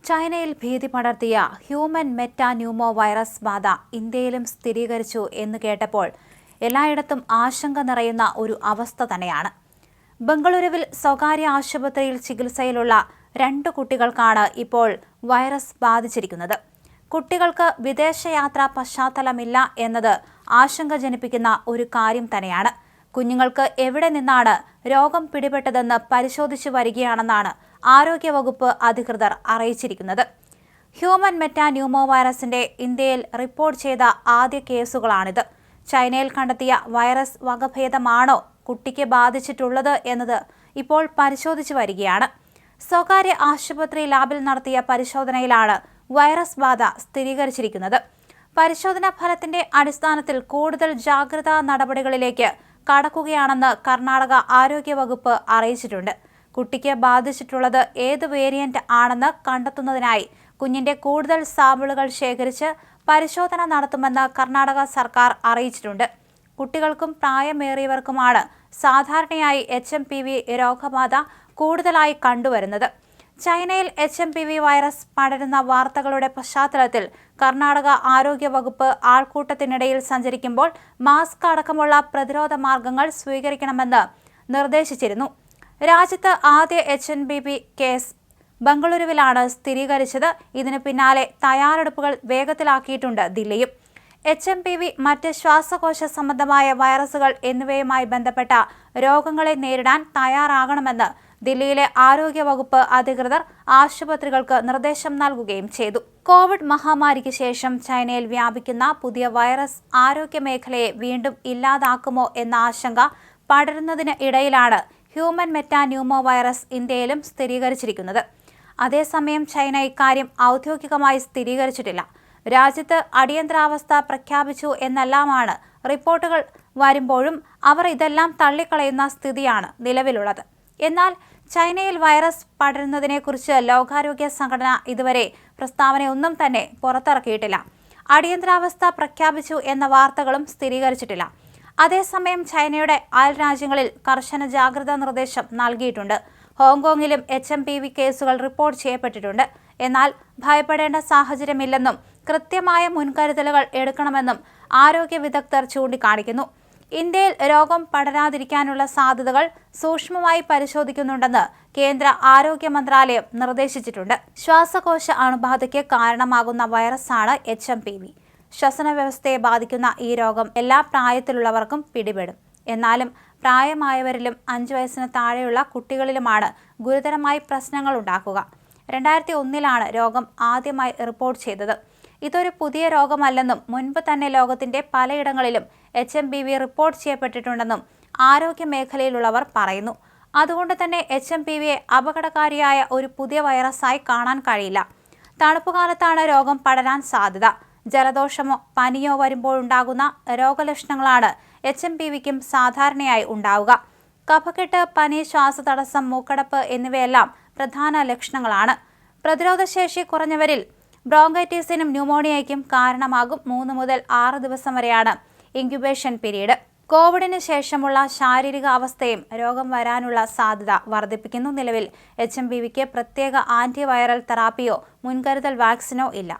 ചൈനയിൽ ഭീതി പടർത്തിയ human മെറ്റാന്യൂമോ virus ബാധ ഇന്ത്യയിലും സ്ഥിരീകരിച്ചു എന്ന് കേട്ടപ്പോൾ എല്ലായിടത്തും ആശങ്ക നിറയുന്ന ഒരു അവസ്ഥ തന്നെയാണ്. ബംഗളൂരുവിൽ സ്വകാര്യ ആശുപത്രിയിൽ ചികിത്സയിലുള്ള 2 കുട്ടികൾക്കാണ് ഇപ്പോൾ വൈറസ് ബാധിച്ചിരിക്കുന്നത്. കുട്ടികൾക്ക് വിദേശയാത്രാ പശ്ചാത്തലമില്ല എന്നത് ആശങ്ക ജനിപ്പിക്കുന്ന ഒരു കാര്യം തന്നെയാണ്. കുഞ്ഞുങ്ങൾക്ക് എവിടെ നിന്നാണ് രോഗം പിടിപെട്ടതെന്ന് പരിശോധിച്ചു വരികയാണെന്നാണ് ആരോഗ്യവകുപ്പ് അധികൃതർ അറിയിച്ചിരിക്കുന്നത്. ഹ്യൂമൻ മെറ്റാന്യൂമോ വൈറസിന്റെ ഇന്ത്യയിൽ റിപ്പോർട്ട് ചെയ്ത ആദ്യ കേസുകളാണിത്. ചൈനയിൽ കണ്ടെത്തിയ വൈറസ് വകഭേദമാണോ കുട്ടിക്ക് ബാധിച്ചിട്ടുള്ളത് എന്നത് ഇപ്പോൾ പരിശോധിച്ചു വരികയാണ്. സ്വകാര്യ ആശുപത്രി ലാബിൽ നടത്തിയ പരിശോധനയിലാണ് വൈറസ് ബാധ സ്ഥിരീകരിച്ചിരിക്കുന്നത്. പരിശോധനാ ഫലത്തിന്റെ അടിസ്ഥാനത്തിൽ കൂടുതൽ ജാഗ്രതാ നടപടികളിലേക്ക് കടക്കുകയാണെന്ന് കർണാടക ആരോഗ്യവകുപ്പ് അറിയിച്ചിട്ടുണ്ട്. കുട്ടിക്ക് ബാധിച്ചിട്ടുള്ളത് ഏത് വേരിയന്റ് ആണെന്ന് കണ്ടെത്തുന്നതിനായി കുഞ്ഞിന്റെ കൂടുതൽ സാമ്പിളുകൾ ശേഖരിച്ച് പരിശോധന നടത്തുമെന്ന് കർണാടക സർക്കാർ അറിയിച്ചിട്ടുണ്ട്. കുട്ടികൾക്കും പ്രായമേറിയവർക്കുമാണ് സാധാരണയായി HMPV രോഗബാധ കൂടുതലായി കണ്ടുവരുന്നത്. ചൈനയിൽ HMPV വൈറസ് പടരുന്ന വാർത്തകളുടെ പശ്ചാത്തലത്തിൽ കർണാടക ആരോഗ്യവകുപ്പ് ആൾക്കൂട്ടത്തിനിടയിൽ സഞ്ചരിക്കുമ്പോൾ മാസ്ക് അടക്കമുള്ള പ്രതിരോധ മാർഗങ്ങൾ സ്വീകരിക്കണമെന്ന് നിർദ്ദേശിച്ചിരുന്നു. രാജ്യത്ത് ആദ്യ HMPV കേസ് ബംഗളൂരുവിലാണ് സ്ഥിരീകരിച്ചത്. ഇതിനു പിന്നാലെ തയ്യാറെടുപ്പുകൾ വേഗത്തിലാക്കിയിട്ടുണ്ട് ദില്ലിയും. HMPV, മറ്റ് ശ്വാസകോശ സംബന്ധമായ വൈറസുകൾ എന്നിവയുമായി ബന്ധപ്പെട്ട രോഗങ്ങളെ നേരിടാൻ തയ്യാറാകണമെന്ന് ദില്ലിയിലെ ആരോഗ്യവകുപ്പ് അധികൃതർ ആശുപത്രികൾക്ക് നിർദ്ദേശം നൽകുകയും ചെയ്തു. കോവിഡ് മഹാമാരിക്ക് ശേഷം ചൈനയിൽ വ്യാപിക്കുന്ന പുതിയ വൈറസ് ആരോഗ്യമേഖലയെ വീണ്ടും ഇല്ലാതാക്കുമോ എന്ന ആശങ്ക പടരുന്നതിന് ഇടയിലാണ് ഹ്യൂമൻ മെറ്റാന്യൂമോ വൈറസ് ഇന്ത്യയിലും സ്ഥിരീകരിച്ചിരിക്കുന്നത്. അതേസമയം ചൈന ഇക്കാര്യം ഔദ്യോഗികമായി സ്ഥിരീകരിച്ചിട്ടില്ല. രാജ്യത്ത് അടിയന്തരാവസ്ഥ പ്രഖ്യാപിച്ചു എന്നെല്ലാമാണ് റിപ്പോർട്ടുകൾ വരുമ്പോഴും അവർ ഇതെല്ലാം തള്ളിക്കളയുന്ന സ്ഥിതിയാണ് നിലവിലുള്ളത്. എന്നാൽ ചൈനയിൽ വൈറസ് പടരുന്നതിനെക്കുറിച്ച് ലോകാരോഗ്യ സംഘടന ഇതുവരെ പ്രസ്താവനയൊന്നും തന്നെ പുറത്തിറക്കിയിട്ടില്ല. അടിയന്തരാവസ്ഥ പ്രഖ്യാപിച്ചു എന്ന വാർത്തകളും സ്ഥിരീകരിച്ചിട്ടില്ല. അതേസമയം ചൈനയുടെ അയൽ രാജ്യങ്ങളിൽ കർശന ജാഗ്രതാ നിർദ്ദേശം നൽകിയിട്ടുണ്ട്. ഹോങ്കോങ്ങിലും HMPV കേസുകൾ റിപ്പോർട്ട് ചെയ്യപ്പെട്ടിട്ടുണ്ട്. എന്നാൽ ഭയപ്പെടേണ്ട സാഹചര്യമില്ലെന്നും കൃത്യമായ മുൻകരുതലുകൾ എടുക്കണമെന്നും ആരോഗ്യ വിദഗ്ധർ ചൂണ്ടിക്കാണിക്കുന്നു. ഇന്ത്യയിൽ രോഗം പടരാതിരിക്കാനുള്ള സാധ്യതകൾ സൂക്ഷ്മമായി പരിശോധിക്കുന്നുണ്ടെന്ന് കേന്ദ്ര ആരോഗ്യ മന്ത്രാലയം നിർദ്ദേശിച്ചിട്ടുണ്ട്. ശ്വാസകോശ അണുബാധയ്ക്ക് കാരണമാകുന്ന വൈറസാണ് HMPV. ശ്വസന വ്യവസ്ഥയെ ബാധിക്കുന്ന ഈ രോഗം എല്ലാ പ്രായത്തിലുള്ളവർക്കും പിടിപെടും. എന്നാലും പ്രായമായവരിലും 5 വയസ്സിന് താഴെയുള്ള കുട്ടികളിലുമാണ് ഗുരുതരമായി പ്രശ്നങ്ങൾ ഉണ്ടാക്കുക. 2001 രോഗം ആദ്യമായി റിപ്പോർട്ട് ചെയ്തത്. ഇതൊരു പുതിയ രോഗമല്ലെന്നും മുൻപ് തന്നെ ലോകത്തിന്റെ പലയിടങ്ങളിലും HMPV റിപ്പോർട്ട് ചെയ്യപ്പെട്ടിട്ടുണ്ടെന്നും ആരോഗ്യ മേഖലയിലുള്ളവർ പറയുന്നു. അതുകൊണ്ട് തന്നെ HMPVയെ അപകടകാരിയായ ഒരു പുതിയ വൈറസായി കാണാൻ കഴിയില്ല. തണുപ്പുകാലത്താണ് രോഗം പടരാൻ സാധ്യത. ജലദോഷമോ പനിയോ വരുമ്പോഴുണ്ടാകുന്ന രോഗലക്ഷണങ്ങളാണ് HMPVക്കും സാധാരണയായി ഉണ്ടാവുക. കഫക്കെട്ട്, പനി, ശ്വാസതടസ്സം, മൂക്കടപ്പ് എന്നിവയെല്ലാം പ്രധാന ലക്ഷണങ്ങളാണ്. പ്രതിരോധശേഷി കുറഞ്ഞവരിൽ ബ്രോങ്കൈറ്റിസിനും ന്യൂമോണിയയ്ക്കും കാരണമാകും. 3 മുതൽ 6 ദിവസം വരെയാണ് ഇൻക്യുബേഷൻ പീരീഡ്. കോവിഡിന് ശേഷമുള്ള ശാരീരിക അവസ്ഥയും രോഗം വരാനുള്ള സാധ്യത വർദ്ധിപ്പിക്കുന്നു. നിലവിൽ HMPVക്ക് പ്രത്യേക ആന്റിവൈറൽ തെറാപ്പിയോ മുൻകരുതൽ വാക്സിനോ ഇല്ല.